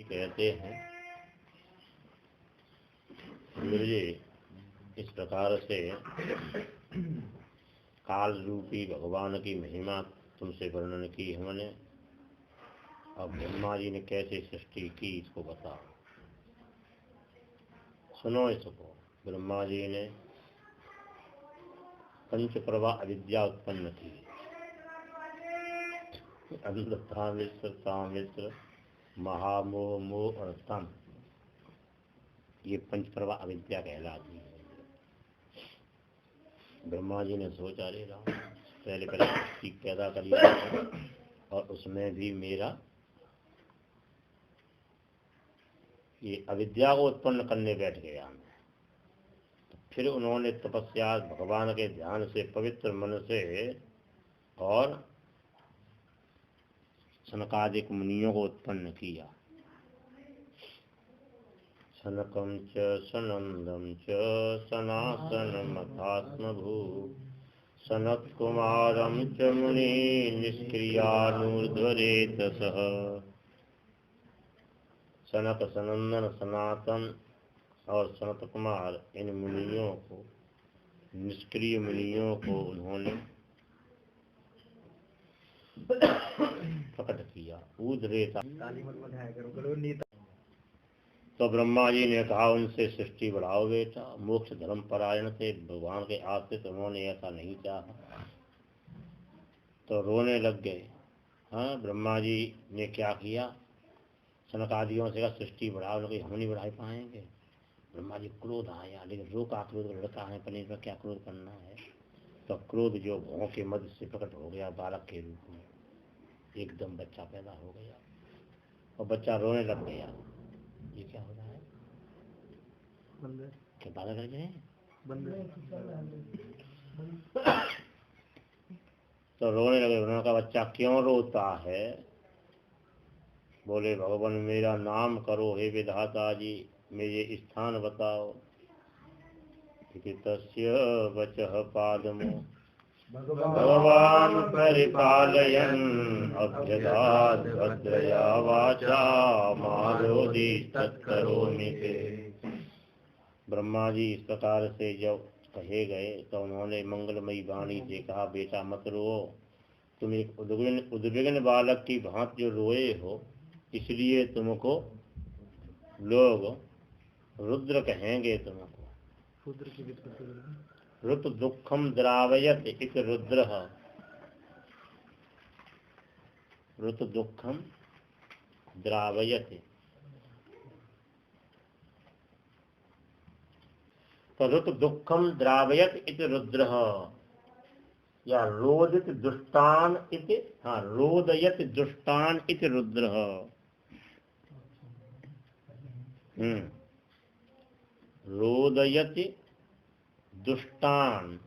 कहते हैं गुरुजी, इस प्रकार से काल रूपी भगवान की महिमा तुमसे वर्णन की हमने। अब ब्रह्मा जी ने कैसे सृष्टि की इसको बताओ, सुनो इसको। ब्रह्मा जी ने पंच प्रभा अविद्या उत्पन्न की। अंधता मिश्र तामिश्र महामोह मोह और तम, ये पंच प्रभा अविद्या कहलाती है। ब्रह्मा जी ने सोचा, रे राम, पहले सृष्टि पैदा करिए और उसमें भी मेरा ये अविद्या को उत्पन्न करने बैठ गया मैं। तो फिर उन्होंने तपस्या भगवान के ध्यान से पवित्र मन से और सनकादिक मुनियों को उत्पन्न किया। सनकं च सनंदं च सनातनमथात्मभू सनत्कुमारं च मुनि निष्क्रियानूर्ध्वरेतसः। सनक, सनंदन, सनातन और सनत कुमार, इन मुनियों को, निष्क्रिय मुनियों को उन्होंने प्रकट किया। ऊर्ध्वरेता। तो ब्रह्मा जी ने कहा, उनसे सृष्टि बढ़ाओ बेटा। मोक्ष धर्म परायण थे, भगवान के आश्रित, उन्होंने ऐसा नहीं चाहा तो रोने लग गए। हाँ, ब्रह्मा जी ने क्या किया, सनकादियों से कहा सृष्टि बढ़ाओ, लोग हम नहीं बढ़ा पाएंगे। ब्रह्मा जी क्रोध आया, लेकिन रो का क्रोध, लड़का है पनीर में क्या क्रोध करना है। तो क्रोध जो भौं के मध्य से प्रकट हो गया बालक के रूप में, एकदम बच्चा पैदा हो गया और बच्चा रोने लग गया। ये क्या हो रहा है, क्या बालक लग गए? तो रोने लगे। उन्होंने कहा, बच्चा क्यों रोता है? बोले, भगवान मेरा नाम करो हे विधाता जी, मेरे स्थान बताओ। तस्य वचः पादमो भगवान परिपालयन् अभ्यदात् भद्रया वाचा मारोदि तत्करोमि ते। ब्रह्मा जी इस प्रकार से जब कहे गए तो उन्होंने मंगलमयी वाणी से कहा, बेटा मत रो, तुम एक उद्विग्न बालक की भांति जो रोए हो, इसलिए तुमको लोग रुद्र कहेंगे। तुमको रुत दुखम द्रावयत इस रुद्र, रुत दुखम द्रावयत। तो रुत दुखम द्रावयत इति रुद्र, या रोदित दुष्टान इति, हाँ, रोदयत दुष्टान इति रुद्र। रोदयति दुष्टान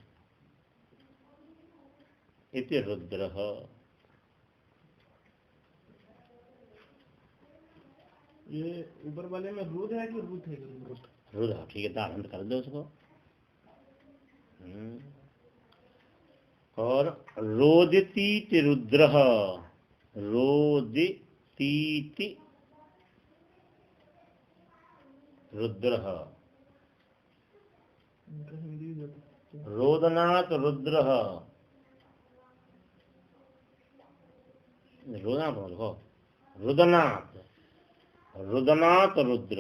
इति रुद्र। ये ऊपर वाले में रुद्र है कि रुद्र है? रुद्र, ठीक है, दाहंत कर दो उसको। और रोदितीति रुद्र, रोदितीति रुद्र, रोदनाथ रुद्र, रोदनाथ बोलो, रुदनाथ, रुदनाथ रुद्र।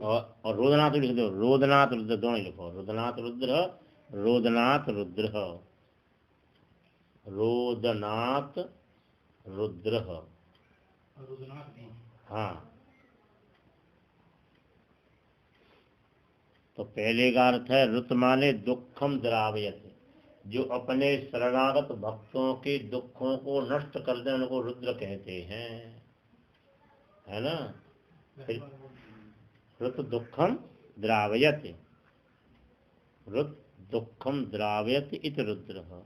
और रोदनाथ लिख दो, रोदनाथ रुद्र दोनों लिखो, रुदनाथ रुद्र, रोदनाथ रुद्र, रोदनाथ रुद्र। हाँ, तो पहले का अर्थ है रुत माने दुखम द्रावयत, जो अपने शरणागत भक्तों के दुखों को नष्ट कर दे, उनको रुद्र कहते हैं, है ना। रुत दुखम द्रावयत, रुत दुखम द्रावयत इत रुद्र,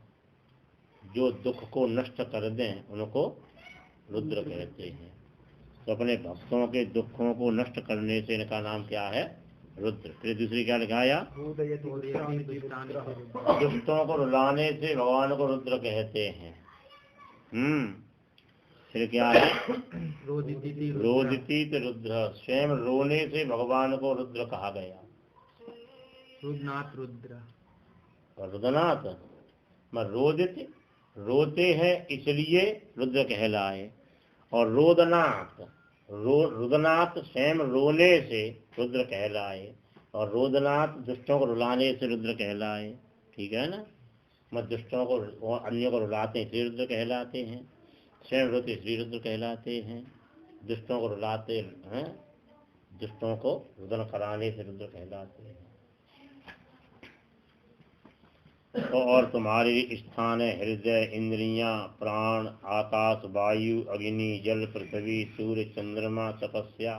जो दुख को नष्ट कर दें उनको रुद्र कहते हैं। तो अपने भक्तों के दुखों को नष्ट करने से इनका नाम क्या है? रुद्र। फिर दूसरी क्या लिखाया, दुष्टों को रुलाने से भगवान को रुद्र कहते हैं। फिर क्या है, रोदिति रुद्र, स्वयं रोने से भगवान को रुद्र कहा गया। रुद्रनाथ रुद्र और रुद्रनाथ रोदित, रोते हैं इसलिए रुद्र कहलाए। और रोदनाथ, रुद्रनाथ स्वयं रोने से रुद्र कहलाए। और रोदनाथ दुष्टों को रुलाने से रुद्र कहलाए। ठीक है ना, मत दुष्टों को अन्यों को रुलाते हैं इसलिए रुद्र कहलाते हैं, स्वयं रोते इसलिए रुद्र कहलाते हैं, दुष्टों को रुलाते हैं, दुष्टों को रुदन कराने से रुद्र कहलाते हैं। और तुम्हारे स्थान है हृदय, इंद्रियां, प्राण, आकाश, वायु, अग्नि, जल, पृथ्वी, सूर्य, चंद्रमा, तपस्या,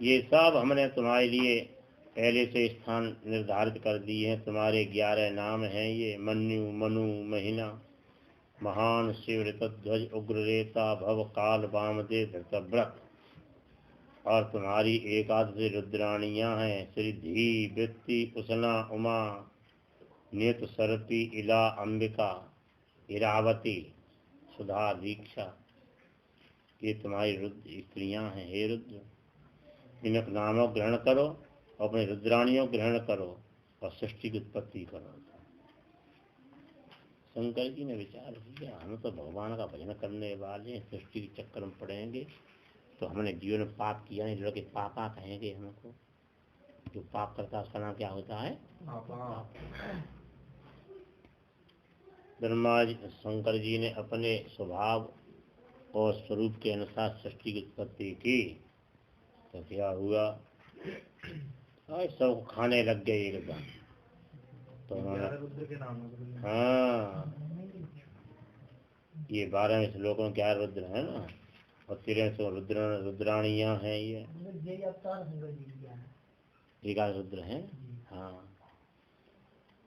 ये सब हमने तुम्हारे लिए पहले से स्थान निर्धारित कर दिए हैं। तुम्हारे 11 नाम हैं ये, मन्यु, मनु, महीना, महान, शिव, ऋतध्वज, उग्ररेता, भव, काल, वामदेव, धृतव्रत। और तुम्हारी 11 रुद्राणियां हैं, सिद्धि, वृत्ति, उषना, उमा, नियत, सर्पी, इला, अंबिका, इरावती, सुधा, दीक्षा, ये तुम्हारी रुद्र स्त्रियां हैं। हे रुद्र, इनक नामों ग्रहण करो, अपने रुद्राणियों ग्रहण करो और सृष्टि की उत्पत्ति करो। शंकर जी ने विचार किया, हम तो भगवान का भजन करने वाले, सृष्टि के चक्कर में पड़ेंगे तो हमने जीवन में पाप किया नहीं, जो कि पापा कहेंगे हमको। जो पाप करता है उसका नाम क्या होता है, पाप। ब्रह्मा जी, शंकर जी ने अपने स्वभाव और स्वरूप के अनुसार सृष्टि की उत्पत्ति की तो क्या हुआ, और सब खाने लग गए एकदम। तो हाँ, ये 12 श्लोकों में 11 रुद्र है ना, और 13 रुद्राणियां हैं। ये 11 रुद्र हैं। हाँ,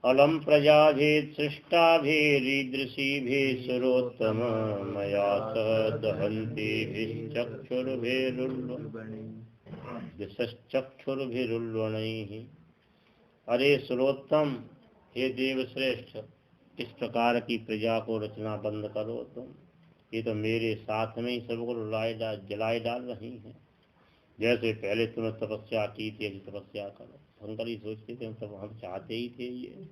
अलम प्रजाभेद सृष्टाभिरीदृशीभिः सुरोत्तम मया सह दहन्तीभिश्चक्षुर्भिरुल्बणैः। अरे सुरोत्तम, हे देव श्रेष्ठ, इस प्रकार की प्रजा को रचना बंद करो तुम। ये तो मेरे साथ में ही सबको जलाए डाल रही हैं। जैसे पहले तुमने तपस्या की थी, ऐसी तपस्या करो। शंकर ही सोचते थे, हम चाहते ही थे ये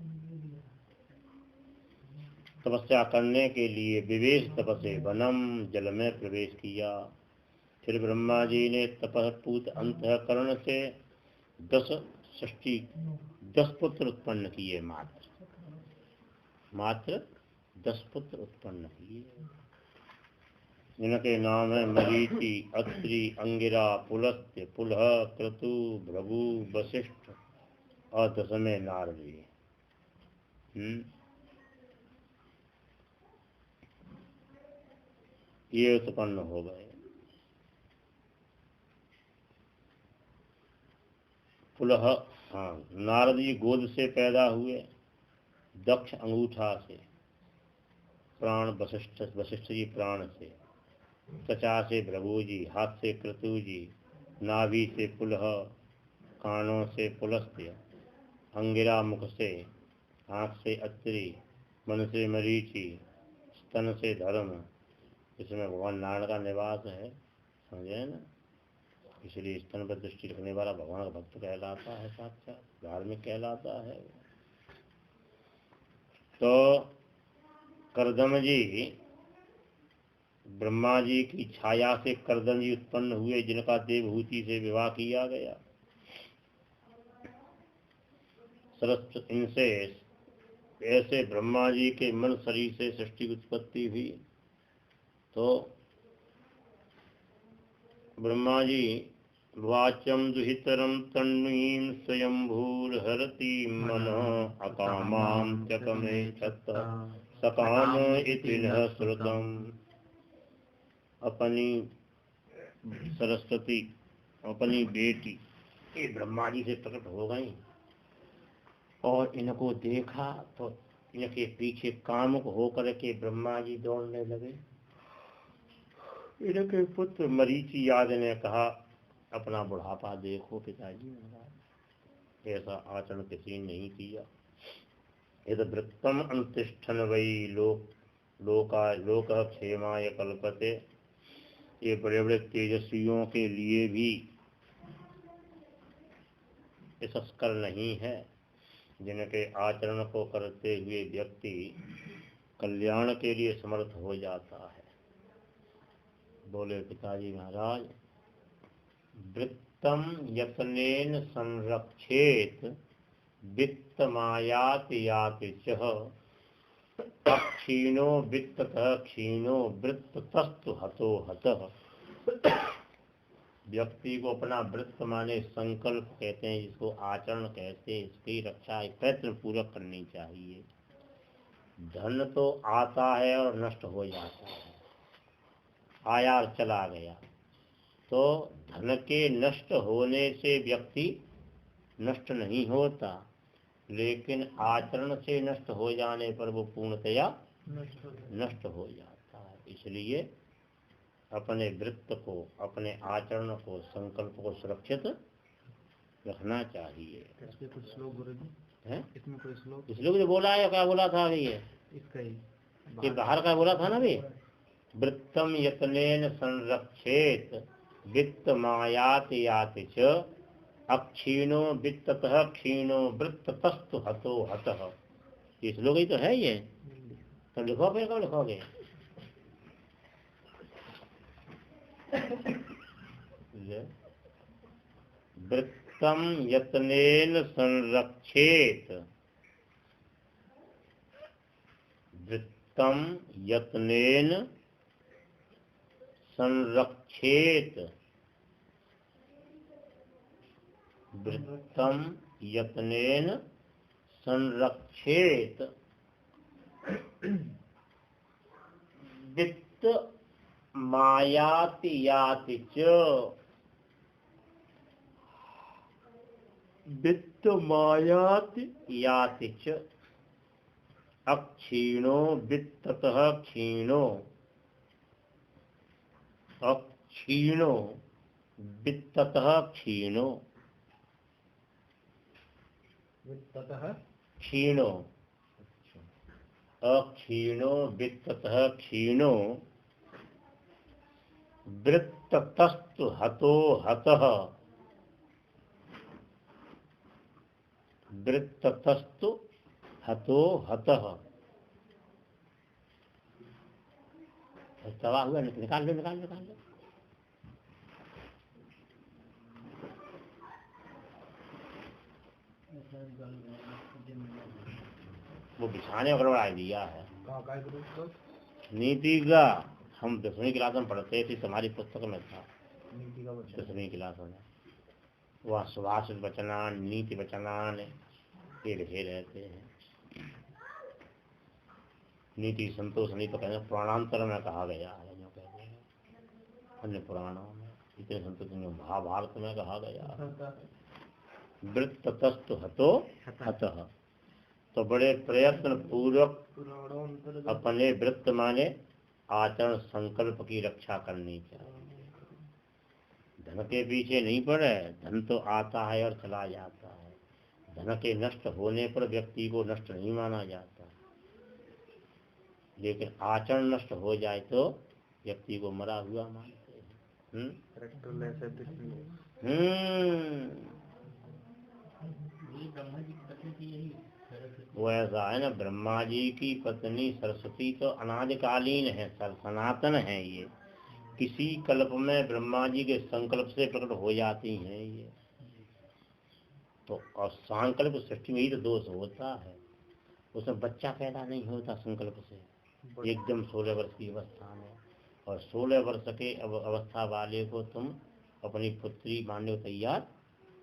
तपस्या करने के लिए। विवेश तपसे वनम, जल में प्रवेश किया। फिर ब्रह्मा जी ने तपस्पूत अंतःकरण से 10 पुत्र उत्पन्न किए। मात्र 10 पुत्र उत्पन्न किए, जिनके नाम है मरीचि, अत्रि, अंगिरा, पुलस्त्य, पुलह, क्रतु, भृगु, वशिष्ठ और 10वें नारद जी। ये उत्पन्न हो गए। पुलह, हाँ, नारद जी गोद से पैदा हुए, दक्ष अंगूठा से, प्राण वशिष्ठ जी प्राण से, त्वचा से भृगु जी, हाथ से क्रतु जी, नाभि से पुलह, कानों से पुलस्त्य, अंगिरा मुख से, आँख से अत्रि, मन से मरीचि, स्तन से धर्म, इसमें भगवान नारायण का निवास है, समझे ना। इसलिए स्तन पर दृष्टि रखने वाला भगवान का भक्त कहलाता है, साक्षात धार्मिक कहलाता है। तो करदम जी, ब्रह्मा जी की छाया से करदम जी उत्पन्न हुए, जिनका देवहूति से विवाह किया गया। सरस्वती, इनसे ऐसे ब्रह्मा जी के मन शरीर से सृष्टि की उत्पत्ति हुई। तो ब्रह्मा जी वाचम दुहितरम तन्वीं स्वयंभूर्हरति मनः अकामां त्यकमे छत्त सकाम इति न श्रुतम्। अपनी सरस्वती, अपनी बेटी ये ब्रह्मा जी से प्रकट हो गई और इनको देखा तो इनके पीछे कामुक होकर के ब्रह्मा जी दौड़ने लगे। इनके पुत्र मरीचि याद ने कहा, अपना बुढ़ापा देखो पिताजी, ऐसा आचरण किसी ने नहीं किया। यद वृत्तम अंतिष्ठन वही लोक क्षेमाय कल्पते। ये बड़े बड़े तेजस्वियों के लिए भी यशस्कर नहीं है, जिनके आचरण को करते हुए व्यक्ति कल्याण के लिए समर्थ हो जाता है। बोले पिताजी महाराज, वृत्तम यत्नेन संरक्षेत वित्त मायात याति च अक्षीणो वित्ततः क्षीणो वृत्ततस्तु हतो हतः। व्यक्ति को अपना वृत्त माने संकल्प कहते हैं, जिसको आचरण कहते हैं, इसकी रक्षा प्रयत्न पूर्वक करनी चाहिए। धन तो आता है और नष्ट हो जाता है, आया और चला गया। तो धन के नष्ट होने से व्यक्ति नष्ट नहीं होता, लेकिन आचरण से नष्ट हो जाने पर वो पूर्णतया नष्ट हो जाता है। इसलिए अपने वृत्त को, अपने आचरण को, संकल्प को सुरक्षित रखना चाहिए। इसके कुछ श्लोक गुरुजी हैं? इसमें कोई श्लोक? इसलिए जो बोला है, क्या बोला था अभी? इसका ही ये बाहर का बोला था ना अभी, वृत्तम यत्नेन संरक्षेत वित्त मायात याति च अक्षीणो वित्ततः क्षीणो वृत्ततस्तु हतो हतः। ये श्लोक ही तो है ये। तो लिखो, फिर कब लिखोगे? वृत्तम यत्नेन संरक्षेत, वृत्तम यत्नेन संरक्षेत, वृत्तम यत्नेन संरक्षेत वित्त मायाति याति च, वित्त मायाति याति च अक्षीणो वित्ततः क्षीणो, अक्षीणो वित्ततः क्षीणो, वित्ततः क्षीणो, अक्षीणो वित्ततः क्षीणो वृत्ततस्तु हतो हतः, वृत्ततस्तु हतो हतः। तवा हुआ, निकाल लो निकाल लो निकाल लो। वो बिछाने और गड़बड़ा दिया है। नीति का हम 10वीं क्लास में पढ़ते थे, तुम्हारी पुस्तक में था 10वीं क्लास में। वहाँ सुभाषित वचनान, नीति वचनान ये लिखे रहते हैं। नीति संतोष नहीं तो कहते पुराणांतर में कहा गया है, जो कहते हैं अन्य पुराणों में, इतने संतोष महाभारत में कहा गया है वृत्ततस्तु हतो हतः। तो बड़े प्रयत्न पूर्वक अपने वृत्त माने आचरण संकल्प की रक्षा करनी चाहिए। धन के पीछे नहीं पड़े, धन तो आता है और चला जाता है। धन के नष्ट होने पर व्यक्ति को नष्ट नहीं माना जाता, लेकिन आचरण नष्ट हो जाए तो व्यक्ति को मरा हुआ मानते हैं। वो ऐसा है ना, ब्रह्मा जी की पत्नी सरस्वती तो अनादिकालीन है, सनातन है। ये किसी कल्प में ब्रह्मा जी के संकल्प से प्रकट हो जाती हैं ये तो। और संकल्प सृष्टि में ही तो दोष होता है, उसमें बच्चा पैदा नहीं होता संकल्प से, एकदम 16 वर्ष की अवस्था में। और 16 वर्ष के अवस्था वाले को तुम अपनी पुत्री मानने को तैयार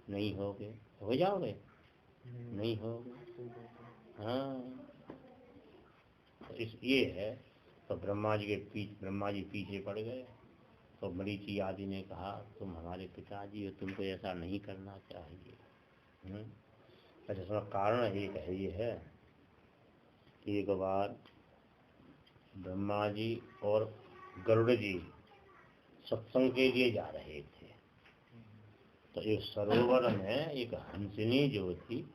नहीं होगे, हो जाओगे? नहीं होगे। हाँ, तो इस ये है। तो ब्रह्मा जी पीछे पड़ गए। तो मरीचि आदि ने कहा तुम हमारे पिताजी हो, तुमको ऐसा नहीं करना चाहिए। अच्छा, इसका कारण एक है, ये है कि एक बार ब्रह्मा जी और गरुड़ जी सत्संग के लिए जा रहे थे। तो एक सरोवर में एक हंसिनी जो थी,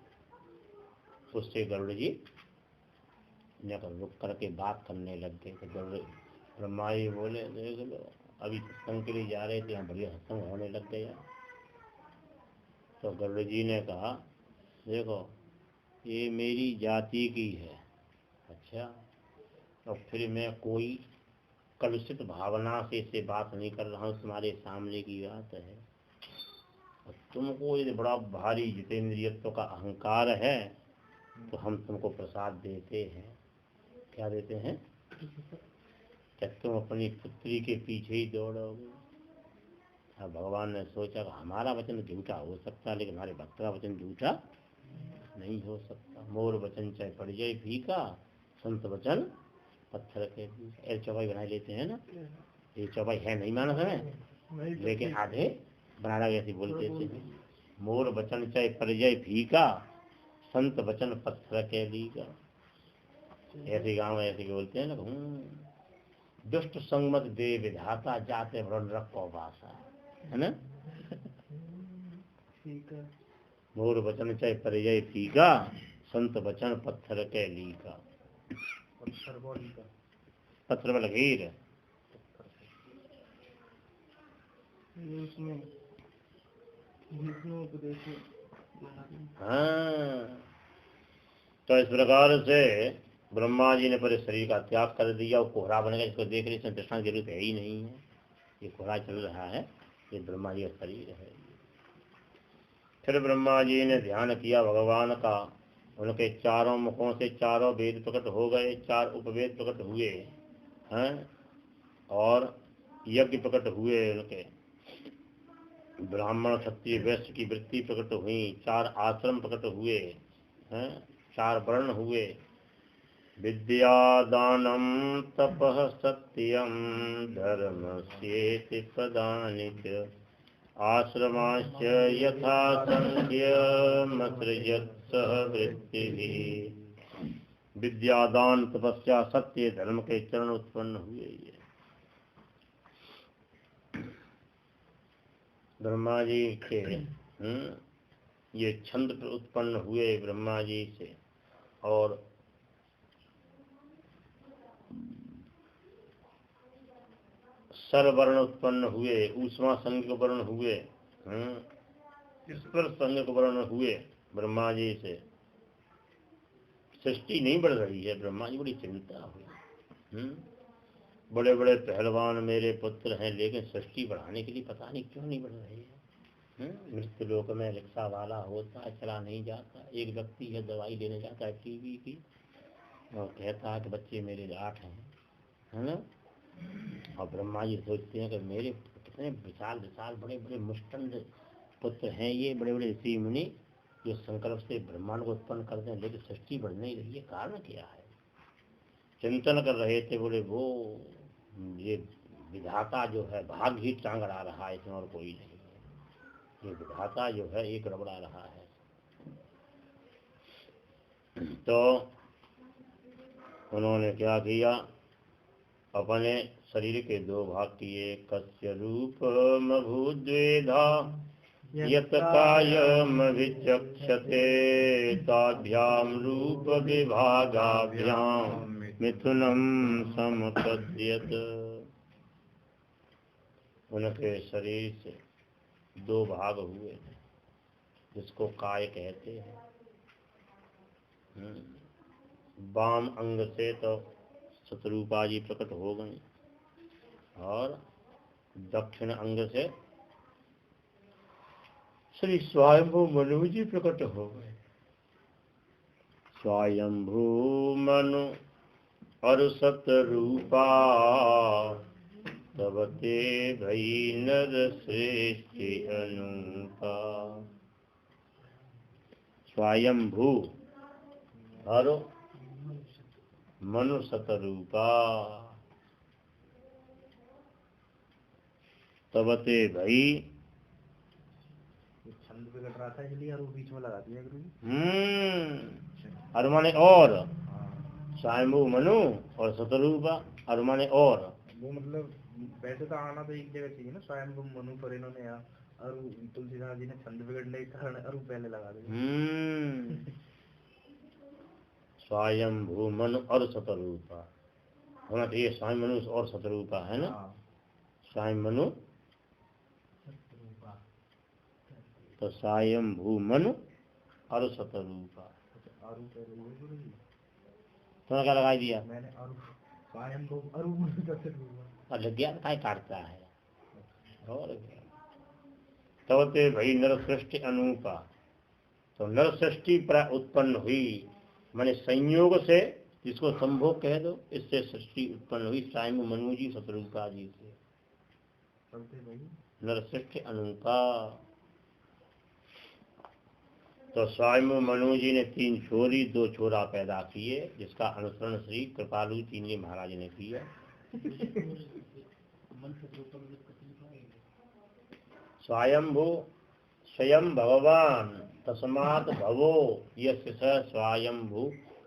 उससे गरुड़ जी ने रुक करके बात करने लग गए। तो गरुड़ ब्रह्मा जी बोले, देख लो अभी सत्संग के लिए जा रहे थे, यहाँ बढ़िया सत्संग होने लग गया। तो गरुड़ जी ने कहा, देखो ये मेरी जाति की है, अच्छा, तो फिर मैं कोई कलुषित भावना से इससे बात नहीं कर रहा हूँ, तुम्हारे सामने की बात है। और तुमको ये बड़ा भारी जितेंद्रियत्व का अहंकार है, तो हम तुमको प्रसाद देते हैं। क्या देते हैं? क्या तुम अपनी पुत्री के पीछे ही दौड़ोगे? अब भगवान ने सोचा कि हमारा वचन झूठा हो सकता है, लेकिन हमारे भक्त का वचन झूठा नहीं हो सकता। मोर वचन चाहे पड़ जाए फीका, संत वचन पत्थर के बीच। ऐसे चौपाई बना लेते हैं ना, ये चौपाई है नहीं मानस में, लेकिन आधे बनाना ऐसे बोलते थे, मोर वचन चाहे पड़ जाए फीका, संत वचन पत्थर के लीका। ऐसे गाँव ऐसे बोलते हैं ना, दुष्ट संगमत दे विधाता, जाते व्रण रखो भाषा, है ना। मोर वचन चाहे पड़ जाए फीका, संत वचन पत्थर के लीका। पत्थर में लकीर। हाँ, तो इस प्रकार से ब्रह्मा जी ने पहले शरीर का त्याग कर दिया, वो कोहरा बनेगा, इसको देख रहे, इसमें दृष्टांत की जरूरत है ही नहीं है, ये कोहरा चल रहा है, ये ब्रह्मा जी का शरीर है। फिर ब्रह्मा जी ने ध्यान किया भगवान का, उनके चारों मुखों से चारों वेद प्रकट हो गए, चार उपवेद प्रकट हुए हैं, और यज्ञ प्रकट हुए उनके, ब्राह्मण क्षत्रिय वैश्य की वृत्ति प्रकट हुई, चार आश्रम प्रकट हुए हैं, चार वर्ण हुए, विद्या दानम तपः सत्यम धर्मस्येति प्रदानि च, आश्रमाश्च यथा संख्यमसृजत् सह वृत्तिभिः। विद्या दान तपस्या सत्य धर्म के चरण उत्पन्न हुए। ब्रह्मा जी के ये छंद उत्पन्न हुए ब्रह्मा जी से, और सरवर्ण उत्पन्न हुए, ऊष्मा संज्ञक वर्ण हुए, स्पर्श संज्ञक वर्ण हुए ब्रह्मा जी से। सृष्टि नहीं बढ़ रही है, ब्रह्मा जी बड़ी चिंता हुई। बड़े बड़े पहलवान मेरे पुत्र हैं, लेकिन सृष्टि बढ़ाने के लिए पता नहीं क्यों नहीं बढ़ रही है। मृत्यु लोक में रिक्शा वाला होता है, चला नहीं जाता। एक व्यक्ति है, दवाई लेने जाता है टीबी की, और कहता है कि बच्चे मेरे 8 हैं, है ना। और ब्रह्मा जी सोचते हैं कि मेरे कितने विशाल विशाल बड़े बड़े मुष्टंड पुत्र हैं, ये बड़े बड़े ऋषि मुनि जो संकल्प से ब्रह्मांड को उत्पन्न करते हैं, लेकिन सृष्टि बढ़ नहीं रही है, कारण क्या है? चिंतन कर रहे थे, बोले वो ये विधाता जो है भाग ही टांग अड़ा रहा है, इसमें और कोई नहीं है। ये विधाता जो है एक रबड़ा रहा है। तो उन्होंने क्या किया, अपने शरीर के 2 भाग किए। कस्य रूपम भूद्वेधा यत कायम विचक्षते, ताभ्याम रूप विभागाभ्याम मिथुनम समपद्यत। उनके शरीर से 2 भाग हुए, जिसको काय कहते हैं। वाम अंग से तो शतरूपा जी प्रकट हो गए, और दक्षिण अंग से श्री स्वयंभू मनु जी प्रकट हो गए। स्वयंभू मनु और शतरूपा, तब ते भई नर श्रेष्ठ अनूपा। स्वयंभू और मनु शतरूपा, तब ते भई। छंद बिगड़ रहा था इसलिए और वो बीच में लगा दिया गुरु। और माने और स्वयंभू मनु और शतरूपा, और माने और वो मतलब वैसे तो आना तो एक जगह चाहिए ना, स्वयंभू मनु पर इन्होंने यहाँ अरु तुलसीदास जी ने छंद बिगड़ने के कारण अरु पहले लगा दिया। स्वयंभू मनु और शतरूपा होना चाहिए। स्वयं मनु और शतरूपा है ना। स्वयं मनु तो स्वयंभू मनु और शतरूपा। तुमने क्या लगा दिया? मैंने अरु स्वयंभू अरु मनु शतरूपा और लग गया काय काटता है और तब ते भाई नर सृष्टि अनूपा। तो नर सृष्टि पर उत्पन्न हुई माने संयोग से जिसको संभोग कह दो, इससे सृष्टि उत्पन्न हुई स्वयं मनु जी शतरूपा जी से। नर सृष्टि अनूपा। तो स्वयं मनु जी ने 3 छोरी 2 छोरा पैदा किए, जिसका अनुसरण श्री कृपालु चीनी महाराज ने किया। स्वयंभू स्वयं भगवान तस्मात् भवो यस्य स स्वयंभू।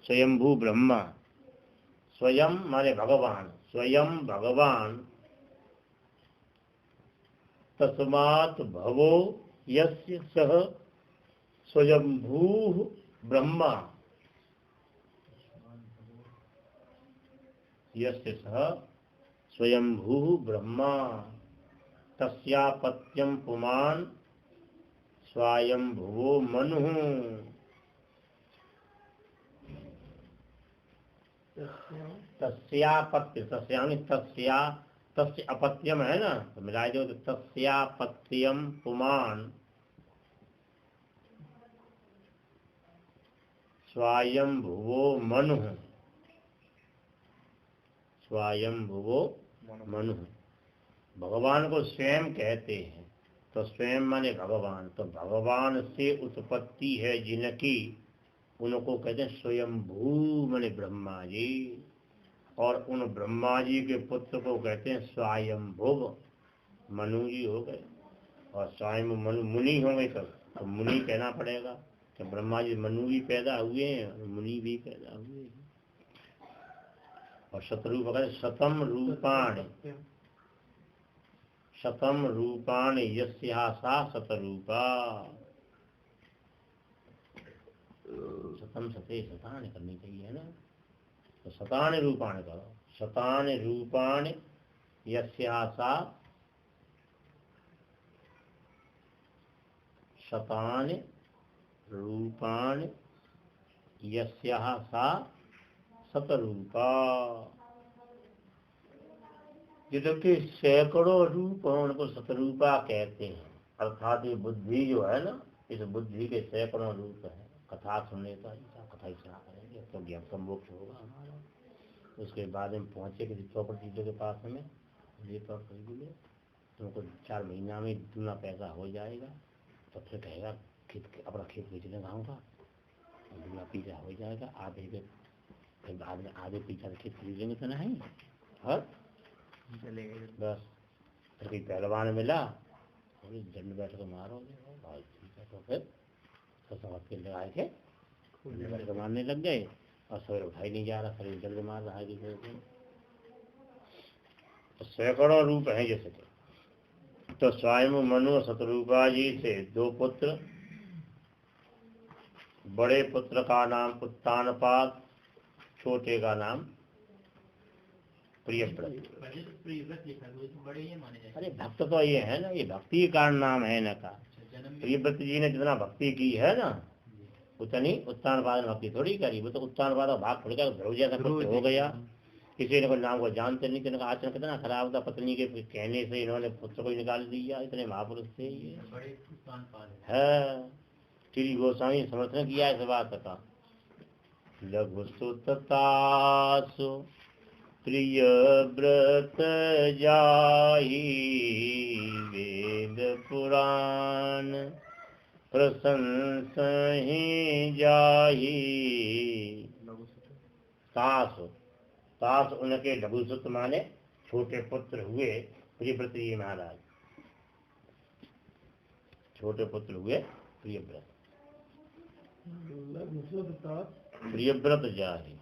स्वयंभू ब्रह्मा। स्वयं माने भगवान, स्वयं भगवान तस्मात् भवो यस्य सह स्वयंभू ब्रह्मा। यस्य सह स्वयंभू ब्रह्मा तस्यापत्यम पुमान स्वयंभुवो मनु। तस्यापत्य तस्यानि तस्या तस्य अपत्यम है ना, तो मिलाए दो तो तस्यापत्यम पुमान स्वयंभुवो मनु। स्वयंभुवो मनु भगवान को स्वयं कहते हैं। तो स्वयं माने भगवान, तो भगवान से उत्पत्ति है जिनकी, उनको कहते हैं स्वयंभू माने ब्रह्मा जी। और उन ब्रह्मा जी के पुत्र को कहते हैं स्वयंभुव, मनु जी हो गए। और स्वयं मनु मुनि हो गए सब, तो मुनि कहना पड़ेगा। तो ब्रह्मा जी मनु भी पैदा हुए हैं और मुनि भी पैदा हुए हैं। और शतरूप शतम रूपाणि, शतम रूपाणि यस्या सा शतरूपा। शतम सते शतानि करनी चाहिए ना, तो शतानि रूपाणि करो। शतानि रूपाणि यस्या सा, शतानि रूपाणि यस्या सा शतरूपा। जिसके सैकड़ों रूप उनको शतरूपा कहते हैं। अर्थात ये बुद्धि जो है ना, इस बुद्धि के सैकड़ों रूप है। कथा सुनने का कथा ही सुना करेंगे तो ज्ञान का मोक्ष होगा हमारा। उसके बाद में पहुंचे किसी प्रॉपर्टी के पास में, ये प्रॉपर्टी ले तुमको 4 महीना में दूना पैसा हो जाएगा। तो फिर कहेगा खेत अपना खेत बेचने गाँव का दूना पीछा हो जाएगा। आधे के फिर बाद में आधे पीछा खेत खरीदेंगे तो नहीं। और बस फिर कोई पहलवान मिला जन्म बैठ कर मारोगे, ठीक है। तो फिर तो समझ के लगाए थे बैठ कर मारने लग गए और सवेरे उठाई नहीं जा रहा, शरीर जल्द मार रहा है। तो सैकड़ों रूप हैं जैसे कि। तो स्वयं मनु शतरूपा जी से 2 पुत्र। बड़े पुत्र का नाम उत्तानपाद, छोटे का नाम प्रियव्रत। अरे भक्त तो ये है ना, ये भक्ति के कारण नाम है ना का। प्रियव्रत जी ने जितना भक्ति की है ना उतनी उत्तानपाद ने भक्ति थोड़ी करी। वो तो उत्तानपाद भाग खुल गया, ध्रुव जैसा पुत्र हो गया। किसी ने कोई नाम को जानते नहीं, किसी का आचरण कितना खराब था, पत्नी के कहने से इन्होंने पुत्र को निकाल दिया। इतने महापुरुष थे ये है। श्री गोस्वामी समर्थन किया इस बात का। लघु सुततासु प्रिय व्रत जाहि, वेद पुराण प्रशंसहि जाहि। तासु, तासु उनके लघुसुत माने छोटे पुत्र हुए प्रियव्रत जी महाराज। छोटे पुत्र हुए प्रियव्रत। प्रियव्रत जाहि।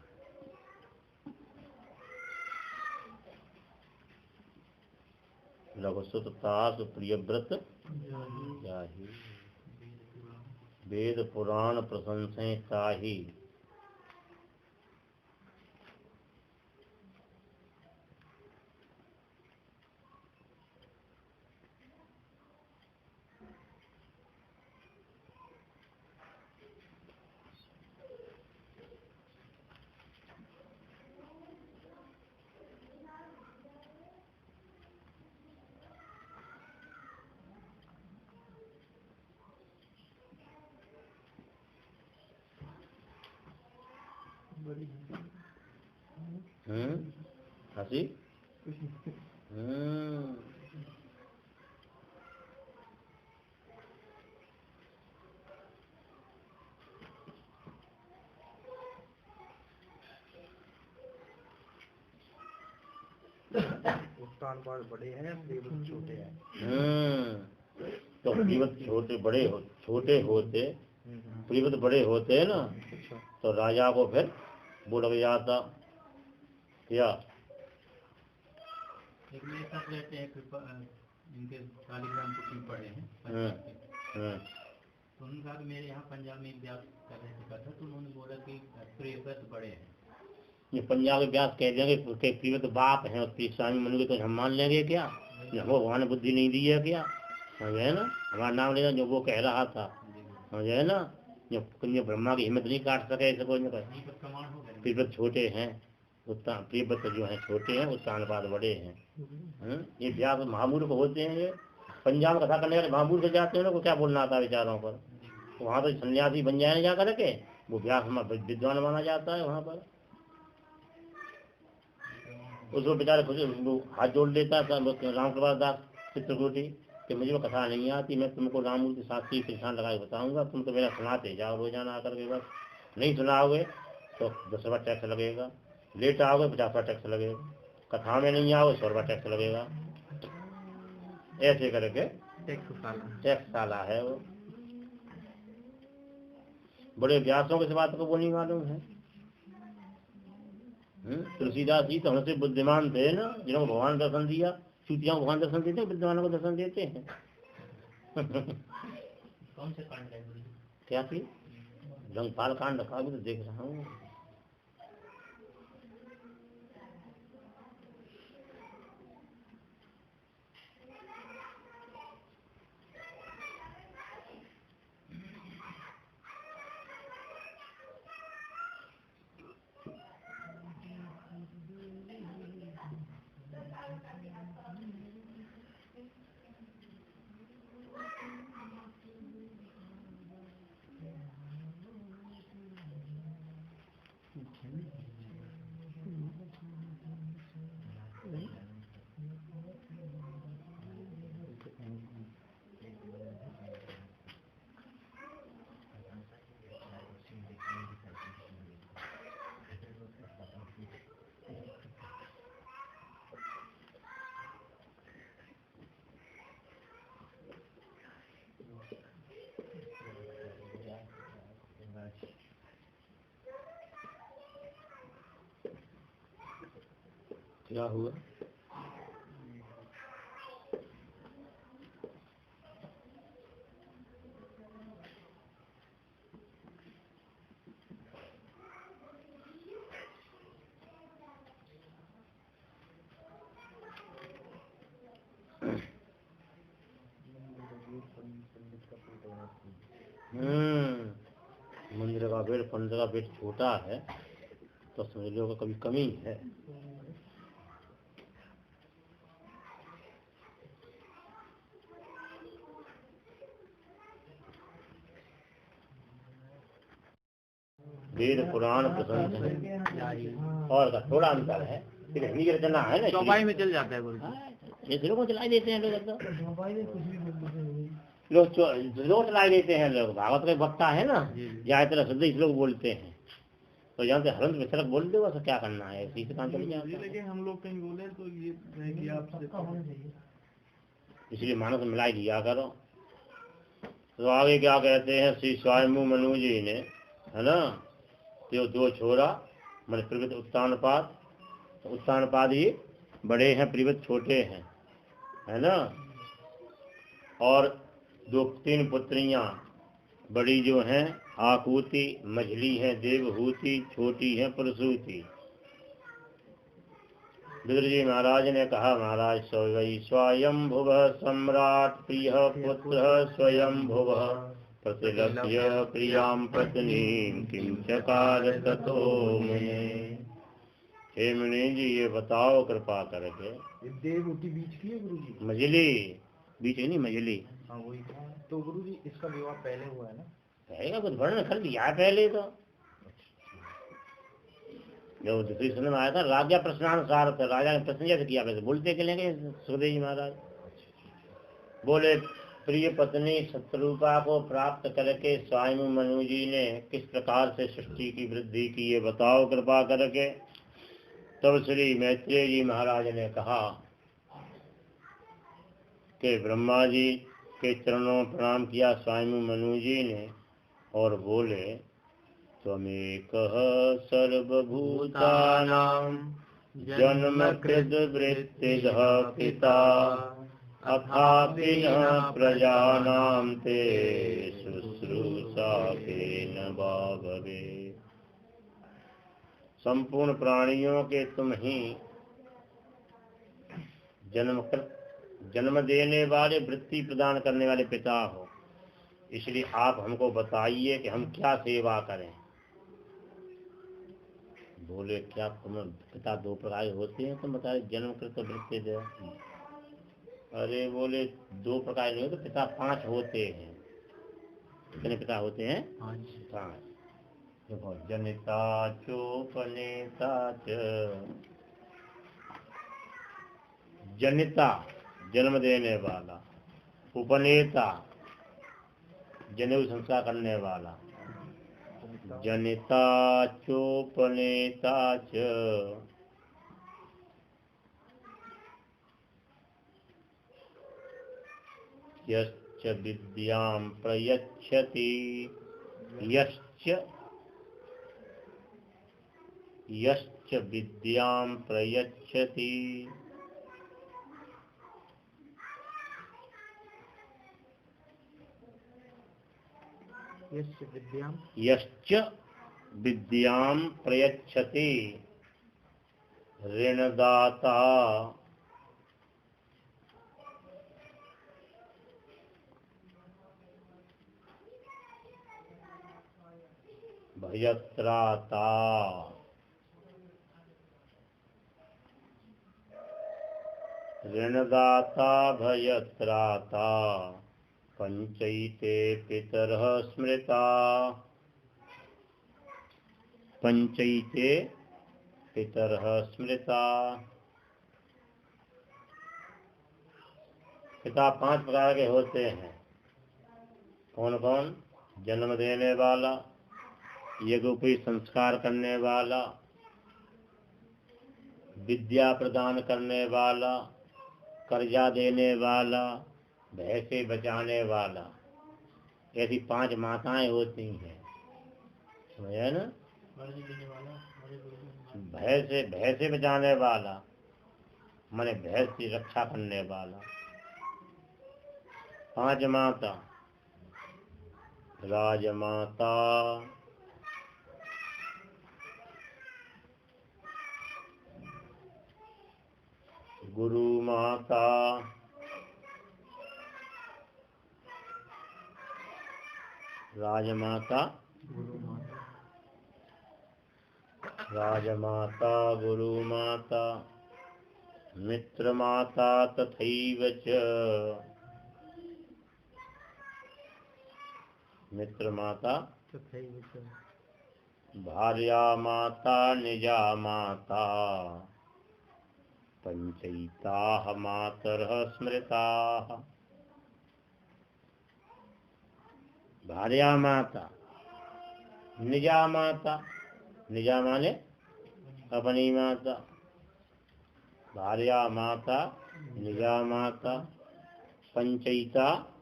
लघुसुततास प्रियव्रत जाहि, वेद पुराण प्रशंसें ताहि। हंसी उत्तान पाद बड़े हैं, प्रियव्रत छोटे हैं। तो प्रियव्रत छोटे होते, प्रियव्रत बड़े होते हैं ना, तो राजा को फिर वो लग जाता क्या। रहते हैं इनके शालिग्राम कुछ पढ़े हैं, तो उन्होंने कहा कि मेरे यहाँ पंजाब में व्यास कर रहे थे, तो उन्होंने बोला कि प्रियव्रत बड़े हैं। ये पंजाब के व्यास कह देंगे उसके प्रियव्रत बाप हैं, उसकी स्वामी मनु के, तो हम मान लेंगे क्या? हमको भगवान ने बुद्धि नहीं दी है क्या? समझे ना, हमारा नाम लेना जो वो कह रहा था, समझे ना, जो ब्रह्मा की हिम्मत नहीं काट सके ऐसे कोई नहीं। प्रियव्रत छोटे हैं, उत्तान प्रियव्रत जो है छोटे हैं, उत्तानपाद बड़े हैं। ये व्यास महामूर्ख होते हैं, ये पंजाब कथा करने वाले महामूर्ख से जाते हैं, उनको क्या बोलना आता है विचारों पर। वहाँ तो सन्यासी बन जाए जा करके, वो व्यास विद्वान माना जाता है वहाँ पर। उसको बेचारे खुद हाथ जोड़ लेता था रामकृपाल दास चित्रकूटी कि मुझे वो कथा नहीं आती, मैं तुमको राममूर्ति शास्त्री परेशान लगा के बताऊंगा, तुम तो मेरा सुनाते जाओ रोजाना आकर के, बस नहीं सुनाओगे तो 10 टैक्स लगेगा, लेट आओगे 50 टैक्स लगेगा, कथा में नहीं आओगे 100 टैक्स लगेगा, ऐसे करके टैक्स साला है वो। बड़े व्यासों के बात को वो नहीं मालूम है। तुलसीदास जी तो हमसे बुद्धिमान थे ना, जिन्होंने भगवान दर्शन दिया। चूतियों को भगवान दर्शन देते हैं, विद्वानों को दर्शन देते हैं। कौन से कांड है? क्या थी? रंगपाल कांड का भी तो देख रहा हूँ। क्या हुआ? मंदिर का पेड़, पंडित का पेट छोटा है तो समझ लो कभी कमी है। वेद पुराण प्रशंसा और का थोड़ा अंतर है, हिंदी की रचना है ना, चौपाई में चल जाता है गुरु। ये लोगों को चलाई देते हैं लोग चलाई देते हैं लोग। भागवत के वक्ता है ना, ज्यादातर शुद्ध इस लोग बोलते हैं, तो जानते हरंत विसरक बोल दो, तो क्या करना है, इसी से काम चल जाता है। लेकिन हम लोग कहीं बोले तो ये है कि आपसे, इसलिए मानस मिलाई दिया करो। तो आगे क्या कहते हैं श्री स्वयं मनु जी ने, है ना, तो 2 छोरा मैंने प्रियव्रत उत्तानपाद, तो उत्तानपाद ही बड़े हैं, प्रियव्रत छोटे हैं। है ना। और 2-3 पुत्रियां बड़ी जो हैं आकुति, मझली है देवहूति, छोटी है प्रसूति। विदुर जी महाराज ने कहा, महाराज स्वयं स्वयंभुव सम्राट प्रिय पुत्र स्वयंभुव प्रतिलभ्य प्रियां पत्नीं किं चकार ततो मुने। हे मुनि जी ये बताओ कृपा करके। ये देवहूति बीच की है गुरु जी? मझली बीच नहीं, मझली। हाँ वही। तो गुरु जी इसका विवाह पहले हुआ है ना? पहले कुछ वर्णन कर दिया है पहले तो। जब दुष्ण में आया था राजा प्रश्नानुसार, राजा ने प्रश्न जैसे किया वैसे बोलते चलेंगे सुखदेव जी महाराज। बोले, प्रिय पत्नी शत्रुपा को प्राप्त करके स्वयं मनु जी ने किस प्रकार से सृष्टि की वृद्धि की ये बताओ कृपा करके। तब श्री मैत्रेय जी महाराज ने कहा कि ब्रह्मा जी के चरणों में प्रणाम किया स्वयं मनु जी ने और बोले, त्वमेकः सर्वभूतानां जन्मकृत वृत्तिदः पिता अथापि न प्रजानां ते शुश्रूषा केन वा भवेत्। संपूर्ण प्राणियों के तुम ही जन्म देने वाले, वृत्ति प्रदान करने वाले पिता हो, इसलिए आप हमको बताइए कि हम क्या सेवा करें। बोले, क्या तुम पिता 2 प्रकार होते हैं? तुम बताए जन्मकृत वृत्ति दे। अरे बोले 2 प्रकार नहीं होते, पिता 5 होते हैं। कितने पिता होते हैं? 5। देखो, जनिता चोपनेता च। जनिता जन्म देने वाला, उपनेता जनेऊ संस्कार करने वाला, जनिता चोपनेता च। यश्च विद्यां प्रयच्छति, यश्च विद्यां प्रयच्छति। यश्च विद्यां प्रयच्छति ऋणदाता भयत्राता। ऋणदाता भयत्राता पंचैते पितरः स्मृता। पंचैते पितरः स्मृता। पिता 5 प्रकार के होते हैं। कौन कौन? जन्म देने वाला, यज्ञोपवी संस्कार करने वाला, विद्या प्रदान करने वाला, कर्जा देने वाला, भय से बचाने वाला। ऐसी 5 माताएं होती हैं, समझे ना। भय से बचाने वाला माने भय से रक्षा करने वाला। 5 माता, राजमाता, गुरु माता, राजमाता, गुरु माता, मित्र माता तथैव च। मित्र माता, भार्या माता, निजा माता, पंचैताः मातरः स्मृताः। भार्या माता, निजा माता, निजा माने अपनी माता, भार्या माता, निजा माता, पंचैता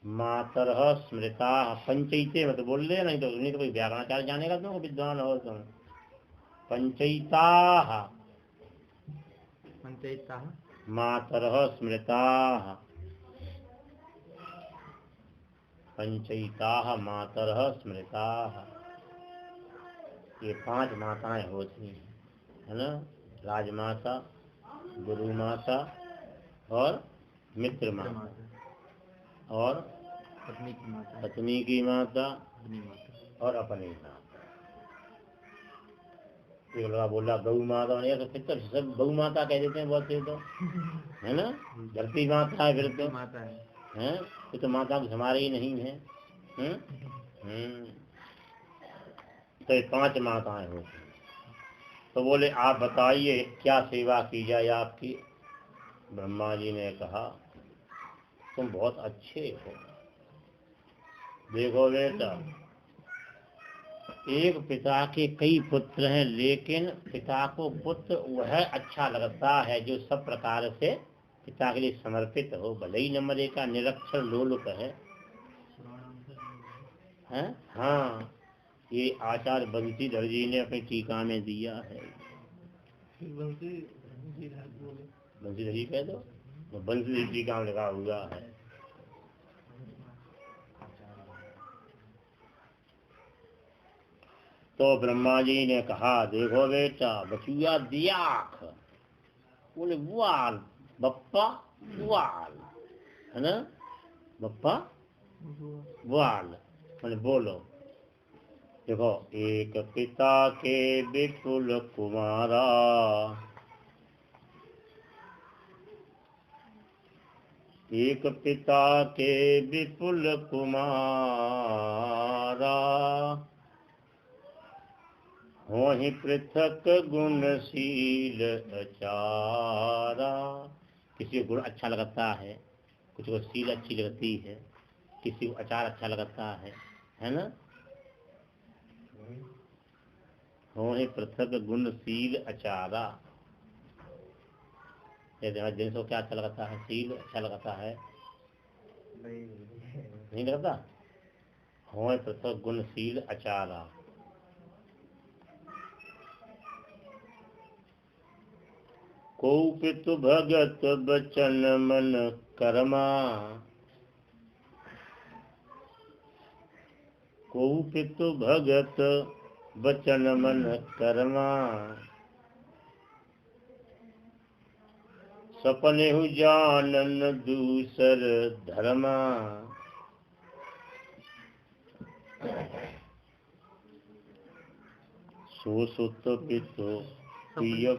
मातरः स्मृताः। पंचैते मतलब बोल दे, नहीं तो कोई व्याकरणाचार्य जानेगा तुम, विद्वान हो तुम। पंचैताः, मातरः स्मृता पंचयिताः मातरः स्मृताः। ये 5 माताएं होती हैं, है ना। राजमाता, गुरु माता और मित्र माता और पत्नी की माता और अपनी माता। एक लगा बोला गौ माता नहीं, तो फिर तो सब गौ माता कह देते हैं बहुत से तो, है ना। धरती माता है फिर तो माता है, हैं, ये तो माता कुछ हमारे ही नहीं है। तो ये 5 माताएं होती हैं। तो बोले आप बताइए क्या सेवा की जाए आपकी। ब्रह्मा जी ने कहा तुम बहुत अच्छे हो। देखो बेटा, एक पिता के कई पुत्र हैं, लेकिन पिता को पुत्र वह अच्छा लगता है जो सब प्रकार से पिता के लिए समर्पित हो, भले ही नंबर 1 का निरक्षर लोलुप है। हाँ, ये आचार्य बंशीधर जी ने अपनी टीका में दिया है। बंशीधर जी कह दो, बंशीधर टीका में लिखा हुआ है। तो ब्रह्मा जी ने कहा देखो बेटा, बचुआ दियाख, बोले वाल बप्पा वाल, है ना, बप्पा वाल, मैंने बोलो। देखो, एक पिता के विपुल कुमारा, एक पिता के विपुल कुमारा, होहि पृथक गुणशील अचारा। किसी को गुण अच्छा लगता है, किसी को शील अच्छी लगती है, किसी को अचार अच्छा लगता है ना। होहि पृथक गुणशील अचारा। जिनको क्या अच्छा लगता है, शील अच्छा लगता है, नहीं लगता। होहि पृथक गुणशील अचारा। कौपितु भगत बचन मन कर्मा, कौपितु भगत बचन मन कर्मा, सपने हु जानन दूसर धर्मा। सो सुत पितु प्रिय,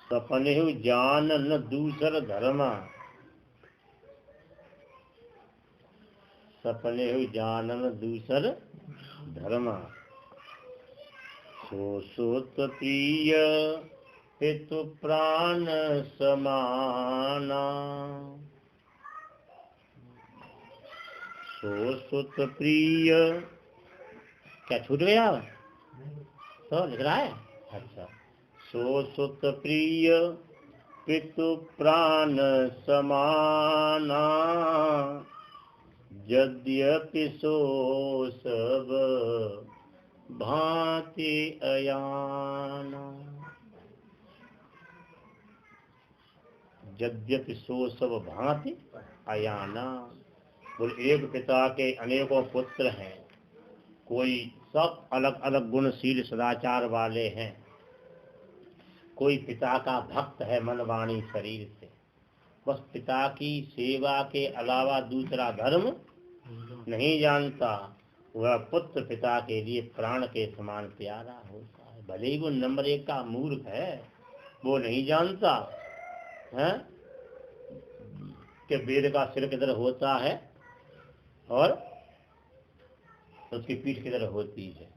सपने हु जानन दूसर धर्मा, सपने हु जानन दूसर धर्मा। सो सुत प्रिय पितु प्राण समाना, सो सुत प्रिय। क्या छूट गया तो लिख रहा है। अच्छा, सो सुत प्रिय पितु प्राण समाना, यद्यपि सो सब भांति अयाना, यद्यपि सो सब भांति अयाना। बोल एक पिता के अनेकों पुत्र हैं, कोई सब अलग अलग गुणशील सदाचार वाले हैं, कोई पिता का भक्त है मन वाणी शरीर से, बस पिता की सेवा के अलावा दूसरा धर्म नहीं जानता। वह पुत्र पिता के लिए प्राण के समान प्यारा होता है। भले ही वो नंबर 1 का मूर्ख है, वो नहीं जानता है कि वेद का सिर किधर होता है और उसकी पीठ किधर होती है।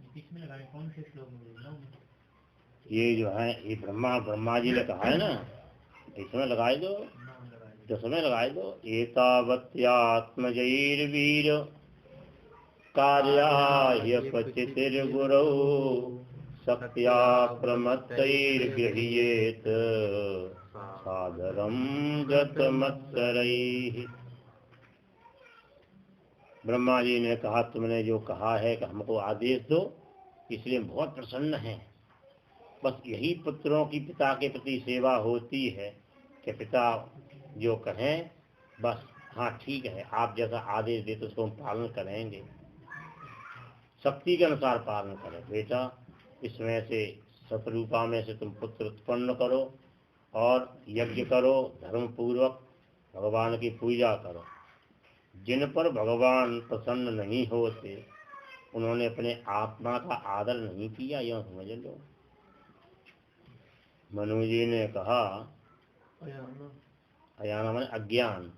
ये जो है, ये ब्रह्मा जी ने कहा है ना, इसमें लगाए दो, तो समय लगाए दो। एतावत्यात्मजैर्वीर कार्याह्यपचितिर्गुरौ, शक्त्या प्रमत्तैर्गृह्येत सादरं गतमत्सरैः। ब्रह्मा जी ने कहा तुमने जो कहा है कि हमको आदेश दो, इसलिए बहुत प्रसन्न हैं। बस यही पुत्रों की पिता के प्रति सेवा होती है, कि पिता जो कहें बस हाँ ठीक है, आप जैसा आदेश दे तो उसको हम पालन करेंगे, शक्ति के अनुसार पालन करें। बेटा इसमें से शतरूपा में से तुम पुत्र उत्पन्न करो और यज्ञ करो, धर्म पूर्वक भगवान की पूजा करो। जिन पर भगवान प्रसन्न नहीं होते उन्होंने अपने आत्मा का आदर नहीं किया, यह समझ लो। मनु जी ने कहा, अज्ञान माने अज्ञान,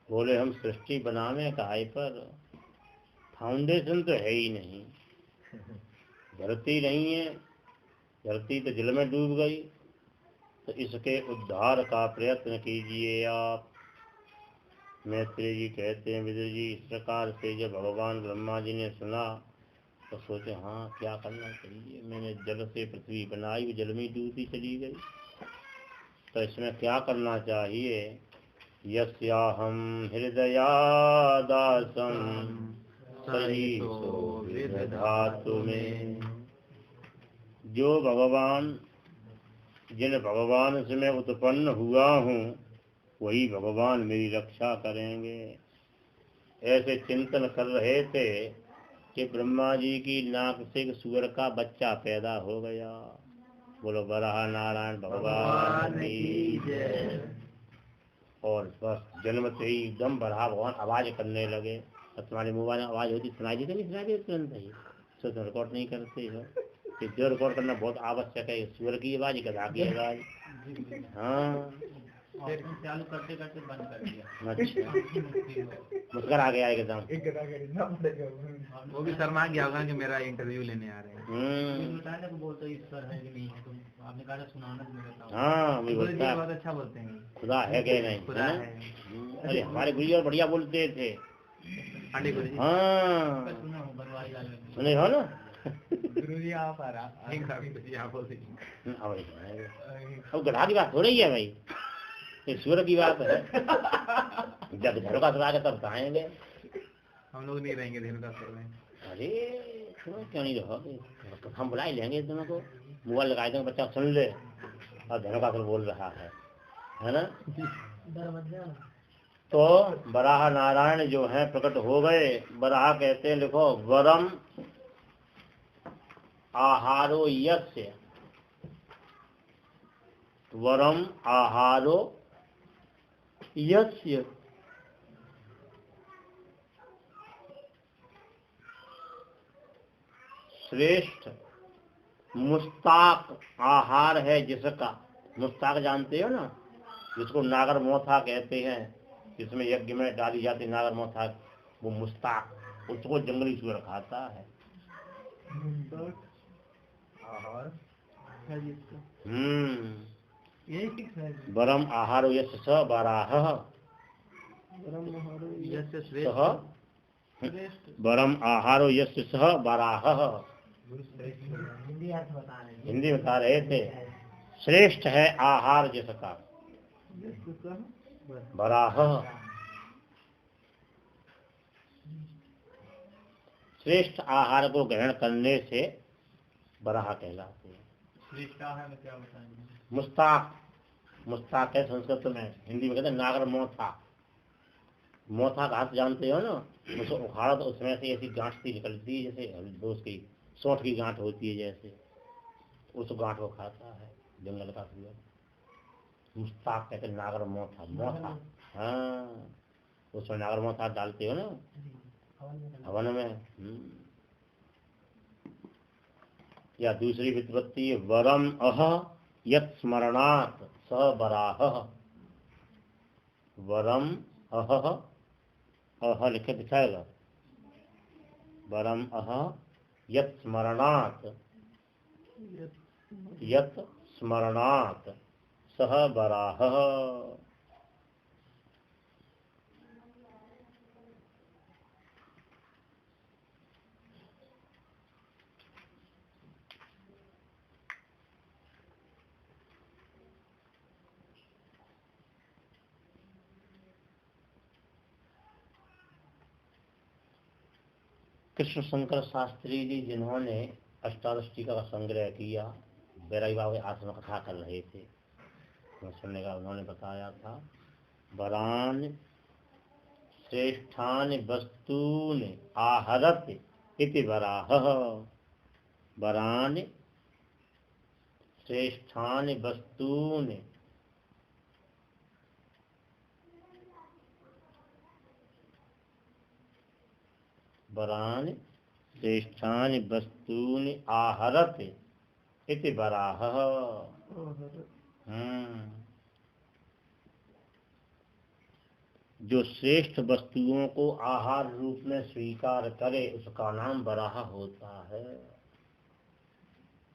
बोले हम सृष्टि बनाने काहे पर, फाउंडेशन तो है ही नहीं, धरती नहीं है, धरती तो जल में डूब गई, तो इसके उद्धार का प्रयत्न कीजिए आप। मैत्री जी कहते हैं, विदुर जी इस प्रकार से जब भगवान ब्रह्मा जी ने सुना तो सोचे हाँ क्या करना चाहिए, मैंने जल से पृथ्वी बनाई, वो जल में डूबती चली गई, तो इसमें क्या करना चाहिए। यस्याहं हृदयादासं सही सो विदधातु में, जो भगवान जिन भगवान से मैं उत्पन्न हुआ हूँ वही भगवान मेरी रक्षा करेंगे। ऐसे चिंतन कर रहे थे कि ब्रह्मा जी की नाक से सूअर का बच्चा पैदा हो गया। बोलो बराह नारायण भगवान की जय। और बस जन्म से ही एकदम बराह भगवान आवाज करने लगे, और तुम्हारे मुँह में आवाज होती सुनाई देती नहीं, सुनाई देती तुरंत ही, तो रिकॉर्ड नहीं करते हो, जो रिकॉर्ड करना बहुत आवश्यक है। सूअर की आवाज, गधा की आवाज, हाँ चालू करते करते बंद कर दिया। अच्छा मुस्कुर आ गया एकदम, वो भी शर्मा गया होगा कि मेरा इंटरव्यू लेने आ रहे हैं। बोलते ईश्वर है कि नहीं है, तो आपने कहा सुनाना मेरा। हाँ बहुत अच्छा बोलते हैं, खुदा है कि नहीं, खुदा है। अरे हमारे गुरुजी और बढ़िया बोलते थे। हाँ सुने हो ना, गुरुजी आप आ रहा, अब गधा की बात हो रही है भाई, ईश्वर की बात है। जब घर का सुना तब कहेंगे, हम लोग नहीं रहेंगे दिन का सर में। अरे क्यों नहीं रहोगे, हम बुला ही लेंगे दोनों को, मोबाइल लगा देंगे, बच्चा सुन ले और धन का बोल रहा है ना। तो बराह नारायण जो हैं प्रकट हो गए। बराह कहते हैं, लिखो वरम आहारो यस्य, वरम आहारो यस्य श्रेष्ठ मुस्ताक आहार है जिसका, मुस्ताक जानते हो ना, जिसको नागर मोथा कहते हैं, जिसमें यज्ञ में डाली जाती नागर मोथा, वो मुस्ताक, उसको जंगली सूअर खाता है। वरम आहारो यस्य स बराह, वरम आहारो यस्य सह बराह, हिंदी बता रहे थे। श्रेष्ठ है आहार जिसका, बराह, श्रेष्ठ आहार को ग्रहण करने से बराह कहलाते हैं। श्रेष्ठ आहार में क्या बताएंगे? मुस्ताक, मुस्ताक है संस्कृत में, हिंदी में कहते हैं नागर मोथा। मोथा का हाथ जानते हो ना, उसको उखाड़ा तो उसमें से ऐसी गांठ सी निकलती है, जैसे उसकी सोंठ की गांठ होती है, जैसे उस गांठ को खाता है जंगल का सूअर। मुस्ताक कहते हैं नागर मोथा, मोथा, हाँ उसमें नागर मोथा डालते हो ना हवन में। या दूसरी वित्पत्ति है वरम अह यत् स्मरणात् स बराह, वरम अह, अह लिखे दिखाएगा, वरम अह यत् स्मरणात्, यत् स्मरणात् सह बराह। कृष्ण शंकर शास्त्री जी जिन्होंने अष्टादश टीका का संग्रह किया, बैरागी बाबा आश्रम कथा कर रहे थे, सुनने का उन्होंने बताया था। वरान श्रेष्ठान वस्तून आहरत इति वराहः। वरान श्रेष्ठान वस्तून वरान श्रेष्ठान वस्तून आहरत इति वराहः। जो श्रेष्ठ वस्तुओं को आहार रूप में स्वीकार करे उसका नाम वराह होता है।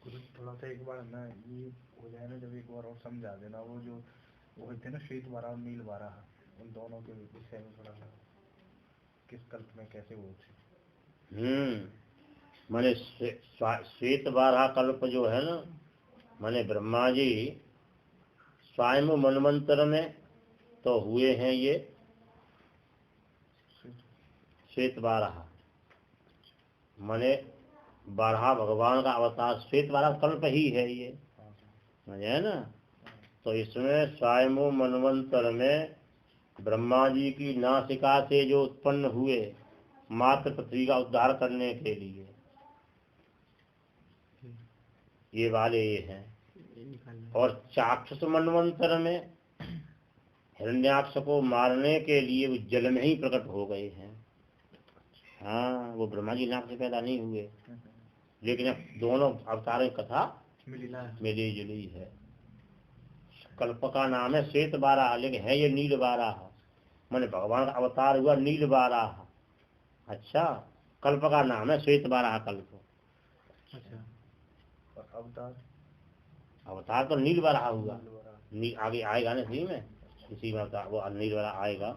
थोड़ा सा एक बार ना ये हो जाए ना, जब एक बार और समझा देना, वो जो वो थे ना श्वेत वाराह और नील वाराह, उन दोनों के विषय में थोड़ा सा किस कल्प में कैसे वो थे। माने श्वेत वाराह कल्प जो है ना, माने ब्रह्मा जी स्वयं मनवंतर में तो हुए हैं ये श्वेत वाराह, माने बारहा भगवान का अवतार श्वेत वाराह कल्प ही है ये, समझे ना। तो इसमें स्वयं मनवंतर में ब्रह्मा जी की नासिका से जो उत्पन्न हुए मात्र पृथ्वी का उद्धार करने के लिए, ये वाले ये हैं। और चाक्षुष मनवंतर में हिरण्याक्ष को मारने के लिए वो जल में ही प्रकट हो गए हैं। हाँ, वो ब्रह्मा जी नाक से पैदा नहीं हुए, लेकिन अब दोनों अवतारों की कथा मिली जुली है। कल्प का नाम है श्वेत वाराह, लेकिन है ये नील वाराह, माने भगवान का अवतार हुआ नील वाराह। अच्छा, कल्प का नाम है श्वेत वाराह कल्प। अच्छा, अवतार तो नील वाराह हुआ, आगे आएगा ना इसी में, इसी में वो नील वाराह आएगा।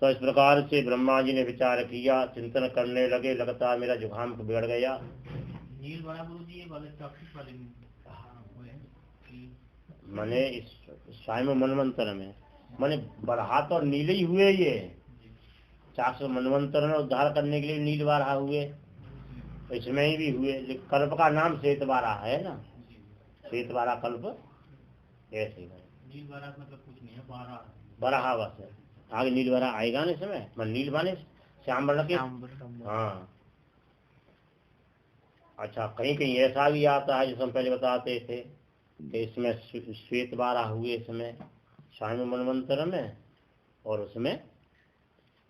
तो इस प्रकार से ब्रह्मा जी ने विचार किया, चिंतन करने लगे, लगातार मेरा जुकाम बिगड़ गया। नील वाला गुरु जी वाले वाले मैंने इस स्वयं मनवंतर में मैंने बरहा तो नीले ही हुए, ये चाक्षुष मनवंतर में उद्धार करने के लिए नील वाराह हुए, इसमें ही भी हुए, लेकिन कल्प का नाम श्वेत वाराह है ना, श्वेत वाराह कल्प ऐसे ही। नील वाराह मतलब कुछ नहीं है, बराह बस है, आगे नील वाराह आएगा ना इसमें। मैं नील माने श्याम वर्ण के, हाँ। अच्छा, कहीं कहीं ऐसा भी आता है, जैसे हम पहले बताते थे कि इसमें श्वेत वाराह हुए इसमें स्वयं मनवंतर में, और उसमें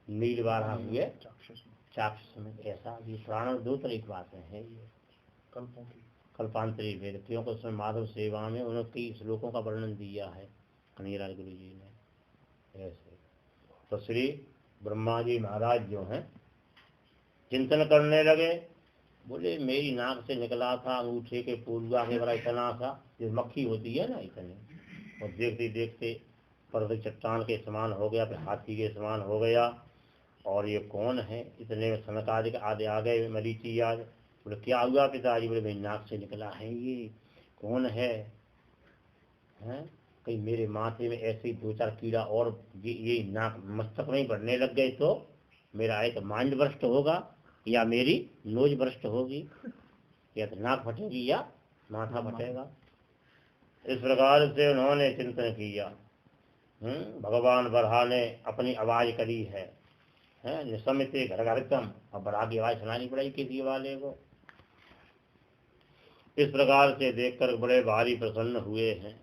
नील वाराह हुए चाक्षुष में। ऐसा भी पुराण में दो तरह की बातें हैं ये कल्पांतरी भेद, क्योंकि उसमें माधव सेवा में उनकी श्लोकों का वर्णन दिया है कन्हैया गुरु जी ने ऐसे। तो श्री ब्रह्मा जी महाराज जो हैं चिंतन करने लगे, बोले मेरी नाक से निकला था अंगूठे के पूर्वा के बड़ा इतना सा, जो मक्खी होती है ना इतने, और देखते देखते पर्वत चट्टान के समान हो गया, फिर हाथी के समान हो गया। और ये कौन है? इतने में सनकादिक आदि आ गए, मरीची आज। बोले क्या हुआ पिताजी? बोले मेरी नाक से निकला है, ये कौन है? हैं? कहीं मेरे माथे में ऐसे ही दो चार कीड़ा और ये नाक मस्तक में बढ़ने लग गए तो मेरा एक मांड भ्रष्ट होगा, या मेरी नोज भ्रष्ट होगी, या तो नाक फटेगी या माथा फटेगा। इस प्रकार से उन्होंने चिंतन किया। भगवान बरहा ने अपनी आवाज करी है, निशमित घर घरतम, अब बरहा की आवाज सुनानी पड़ेगी किसी वाले को। इस प्रकार से देखकर बड़े भारी प्रसन्न हुए हैं,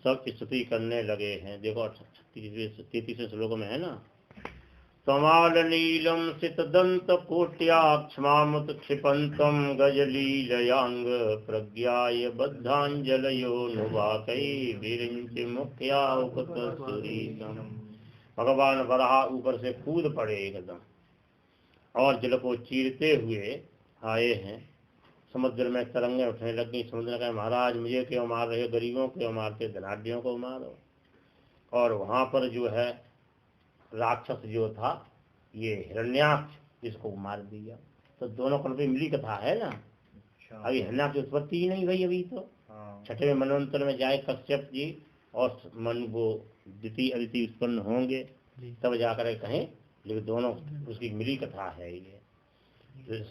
सब स्तुति करने लगे हैं। देखो 33 श्लोक में है ना, तमाल नीलम सितदंत कोट्याक्षमामुत क्षिपंतम गजलीलयांग प्रज्ञाय बद्धांजलयो नुवाकै विरिंच मुख्या उक्त सुरीतम। भगवान बरहा ऊपर से कूद पड़े एकदम, और जल को चीरते हुए आए हैं। समुद्र में तरंगें उठने लगी। समुद्र ने कहा महाराज मुझे क्यों मार रहे हो, गरीबों को क्यों मारते, धनाढ्यों को मारो। और वहां पर जो है राक्षस जो था ये हिरण्याक्ष, इसको मार दिया। तो दोनों कल्प मिली कथा है ना। अभी हिरण्याक्ष की उत्पत्ति ही नहीं भई, अभी तो छठे मनवंतर में जाए कश्यप जी और मन वो द्वितीय अदिति उत्पन्न होंगे, तब जाकर कहें, लेकिन दोनों उसकी मिली कथा है ये।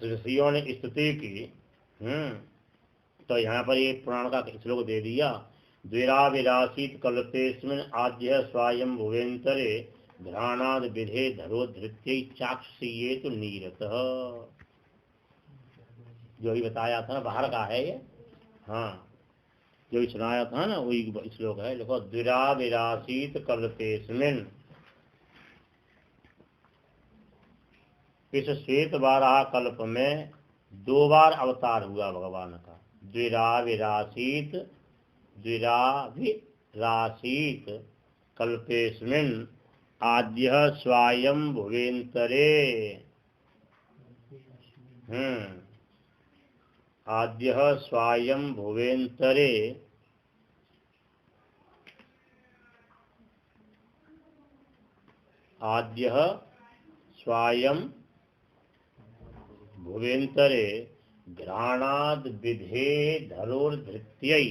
ऋषियों ने स्तुति की। तो यहाँ पर ये पुराण का श्लोक दे दिया, द्विराविरासीत कल्पेस्मिन् आद्य स्वायं भुवेन्तरे घ्राणाद विधे धरोधृत्यै चाक्षुषीयेतु नीरतः। जो ही बताया था ना, बाहर का है ये, हाँ जो ही सुनाया था ना वही श्लोक है। देखो, द्विराविरासीत कल्पेस्मिन्, इस श्वेत वाराह कल्प में 2 बार अवतार हुआ भगवान का। द्विराविरासीत कल्पेस्मिन् आद्य स्वायं भुवेन्तरे, आद्य स्वायं भुवेन्तरे आद्य स्वायं भुवेन्तरे घ्राणाद विधे धरोधृत्यै,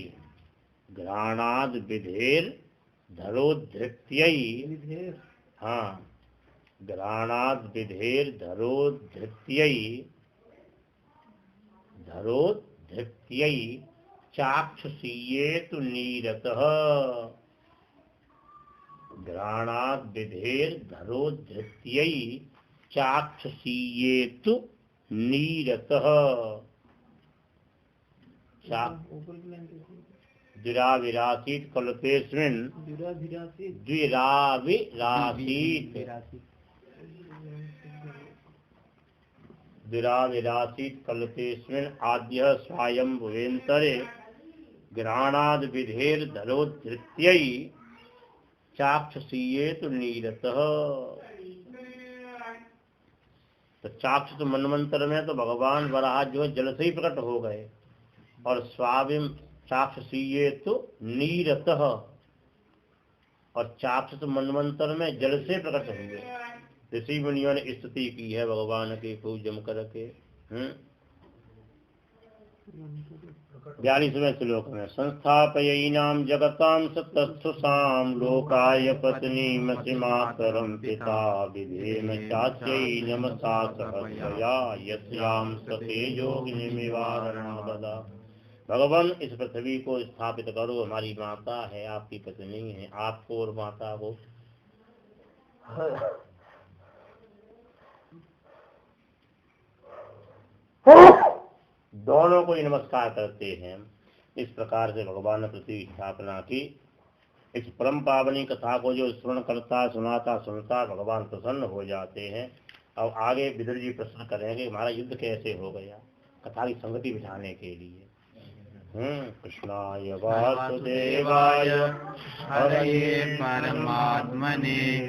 घ्राणाद विधेर धरोधृत्यै, हाँ घ्राणाद विधेर धरोधृत्यै, धरोधृत्यै चाक्षुषीयेतु नीरतः। घ्राणाद विधेर धरोधृत्यै चाक्षुषीयेतु नीरतः। द्विराविरासीत कल्पेस्मिन्, द्विराविरासीत कल्पेस्मिन् आद्य स्वायं भुवेन्तरे घ्राणाद विधेर धरोधृत्यै चाक्षुषीयेतु नीरतः। तो चाक्षुष मनवंतर में तो भगवान वराह जो है जल से ही प्रकट हो गए, और स्वाविम चाक्षुषीयेतु नीरतः, और चाक्षुष मनवंतर में जल से प्रकट हुए। ऋषि मुनियों ने स्तुति की है भगवान की खूब जम करके। 42वें श्लोक में, संस्थापयैनां जगतां सतस्थुषां लोकाय पत्नीमसि मातरं पिता विधेम चाच्यै नमसा सहस्रया यस्यां सतेजोऽग्निमिवारणबदा। भगवान इस पृथ्वी को स्थापित करो, हमारी माता है, आपकी पत्नी है, आपको और माता को दोनों को ही नमस्कार करते हैं। इस प्रकार से भगवान ने पृथ्वी की स्थापना की। इस परम पावनी कथा को जो स्मरण करता, सुनाता, सुनता, भगवान प्रसन्न हो जाते हैं। अब आगे विदुर जी प्रश्न करेंगे हमारा युद्ध कैसे हो गया, कथा की संगति बिठाने के लिए। कृष्णाय वासुदेवाय हरये परमात्मने